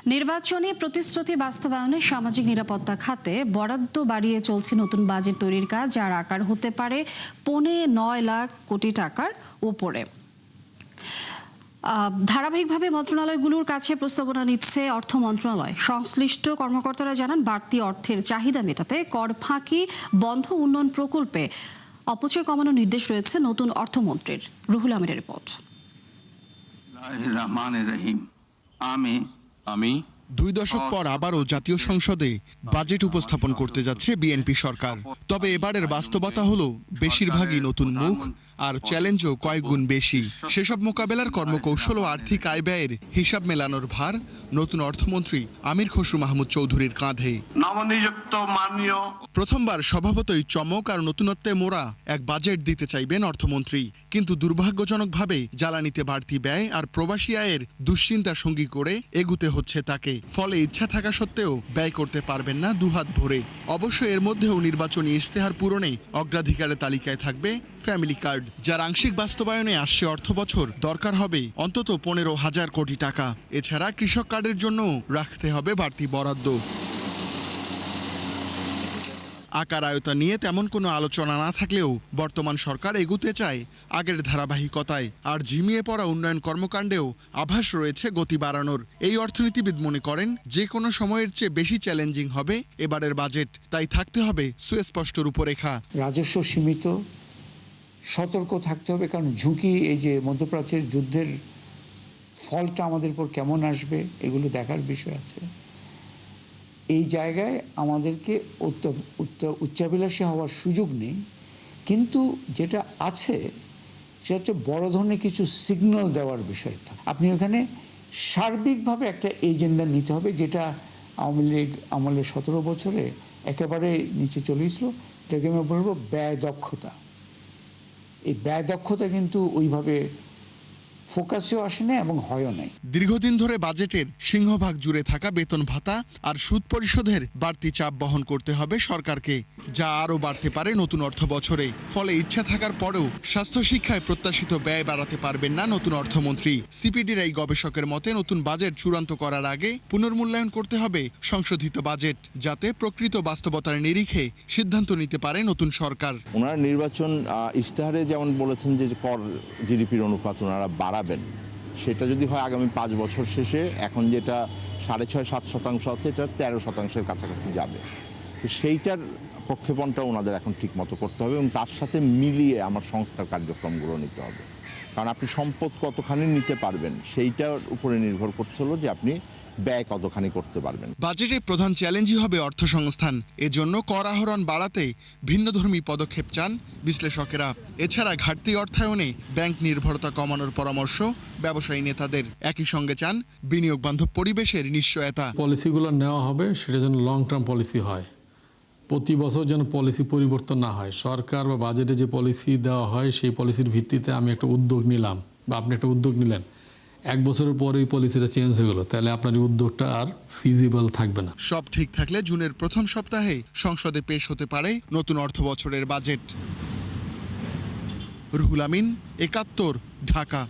নির্বাচনী প্রতিশ্রুতি বাস্তবায়নে সামাজিক নিরাপত্তা খাতে বরাদ্দ বাড়িয়ে চলছে নতুন বাজেট তৈরির কাজ, যার আকার হতে পারে 9.5 লাখ কোটি টাকার উপরে। ধারাবাহিকভাবে মন্ত্রণালয়গুলোর কাছে প্রস্তাবনা নিচ্ছে অর্থ মন্ত্রণালয়। সংশ্লিষ্ট কর্মকর্তারা জানান, বাড়তি অর্থের চাহিদা মেটাতে কর ফাঁকি বন্ধ, উন্নয়ন প্রকল্পে অপচয় কমানোর নির্দেশ রয়েছে নতুন অর্থমন্ত্রীর। রুহুল আমিরের রিপোর্ট। আমি 2 দশক পর আবারও জাতীয় সংসদে বাজেট উপস্থাপন করতে যাচ্ছে বিএনপি সরকার। তবে এবারের বাস্তবতা হলো বেশিরভাগই নতুন মুখ, আর চ্যালেঞ্জও কয়েক গুণ বেশি। সেসব মোকাবেলার কর্মকৌশল ও আর্থিক আয় ব্যয়ের হিসাব মেলানোর ভার নতুন অর্থমন্ত্রী আমির খসরু মাহমুদ চৌধুরীর কাঁধে। নবনিযুক্ত মাননীয় প্রথমবার স্বভাবতই চমক আর নতুনত্বে মোড়া এক বাজেট দিতে চাইবেন অর্থমন্ত্রী, কিন্তু দুর্ভাগ্যজনকভাবে জ্বালানিতে বাড়তি ব্যয় আর প্রবাসী আয়ের দুশ্চিন্তা সঙ্গী করে এগুতে হচ্ছে তাকে। ফলে ইচ্ছা থাকা সত্ত্বেও ব্যয় করতে পারবেন না দুহাত ভরে। অবশ্য এর মধ্যেও নির্বাচনী ইশতেহার পূরণে অগ্রাধিকারের তালিকায় থাকবে ফ্যামিলি কার্ড, যার আংশিক বাস্তবায়নে আসছে অর্থ বছর দরকার হবে অন্তত 15,000 কোটি টাকা। এছাড়া কৃষক কার্ডের জন্য রাখতে হবে বাড়তি বরাদ্দ। আকার আয়তা নিয়ে তেমন কোনো আলোচনা না থাকলেও বর্তমান সরকার এগুতে চায় আগের ধারাবাহিকতায়, আর ঝিমিয়ে পড়া উন্নয়ন কর্মকাণ্ডেও আভাস রয়েছে গতি বাড়ানোর। এই অর্থনীতিবিদ মনে করেন, যে কোনো সময়ের চেয়ে বেশি চ্যালেঞ্জিং হবে এবারের বাজেট, তাই থাকতে হবে সুস্পষ্ট রূপরেখা। রাজস্ব সীমিত, সতর্ক থাকতে হবে, কারণ ঝুঁকি, এই যে মধ্যপ্রাচ্যের যুদ্ধের ফলটা আমাদের উপর কেমন আসবে এগুলো দেখার বিষয় আছে। এই জায়গায় আমাদেরকে উচ্চাভিলাষী হওয়ার সুযোগ নেই, কিন্তু যেটা আছে সেটা হচ্ছে বড় ধরনের কিছু সিগন্যাল দেওয়ার বিষয়টা। আপনি ওখানে সার্বিকভাবে একটা এজেন্ডা নিতে হবে, যেটা আওয়ামী লীগ আমলে 17 বছরে একেবারে নিচে চলে গেছিল। এটাকে আমি বলবো ব্যয় দক্ষতা। এই ব্যয় দক্ষতা কিন্তু ওইভাবে ফোকাসেও আসে না এবং হয়ও নাই। দীর্ঘদিন ধরে বাজেটের সিংহভাগ জুড়ে থাকা বেতন ভাতা আর সুদ পরিশোধের বাড়তি চাপ বহন করতে হবে সরকারকে, যা আরও বাড়তে পারে নতুন অর্থ বছরে। ফলে ইচ্ছা থাকার পরেও স্বাস্থ্য শিক্ষায় প্রত্যাশিত ব্যয় বাড়াতে পারবেন না নতুন অর্থমন্ত্রী। সিপিডির এই গবেষকের মতে, নতুন বাজেট চূড়ান্ত করার আগে পুনর্মূল্যায়ন করতে হবে সংশোধিত বাজেট, যাতে প্রকৃত বাস্তবতার নিরিখে সিদ্ধান্ত নিতে পারে নতুন সরকার। ওনারা নির্বাচন ইশতেহারে যেমন বলেছেন যে কর জিডিপির অনুপাত ওনারা বাড়াবেন, সেটা যদি হয় আগামী 5 বছর শেষে এখন যেটা 6.5-7% আছে, এটা 13%-এর কাছাকাছি যাবে। তো সেইটার প্রক্ষেপণটা ওনাদের এখন ঠিক মতো করতে হবে এবং তার সাথে মিলিয়ে আমার সংস্কার কার্যক্রমগুলো নিতে হবে। কারণ আপনি সম্পদ কতখানি নিতে পারবেন সেইটার উপরে নির্ভর করছে হলো যে আপনি ব্যয় কতখানি করতে পারবেন। বাজেটে প্রধান চ্যালেঞ্জই হবে অর্থসংস্থান। এজন্য কর আহরণ বাড়াতে ভিন্নধর্মী পদক্ষেপ চান বিশ্লেষকেরা। এছাড়া ঘাটতি অর্থায়নে ব্যাংক নির্ভরতা কমানোর পরামর্শ ব্যবসায়ী নেতাদের। একই সঙ্গে চান বিনিয়োগ বান্ধব পরিবেশের নিশ্চয়তা। পলিসিগুলো নেওয়া হবে সেটা যেন লং টার্ম পলিসি হয়, প্রতি বছর যেন পলিসি পরিবর্তন না হয়। সরকার বা বাজেটে যে পলিসি দেওয়া হয় সেই পলিসির ভিত্তিতে আমি একটা উদ্যোগ নিলাম বা আপনি একটা উদ্যোগ নিলেন, 1 বছরের পরে এই পলিসিটা চেঞ্জ হয়ে গেল, তাহলে আপনার এই উদ্যোগটা আর ফিজিবল থাকবে না। সব ঠিক থাকলে জুনের প্রথম সপ্তাহে সংসদে পেশ হতে পারে নতুন অর্থ বছরের বাজেট। রুহুল আমিন, 71, ঢাকা।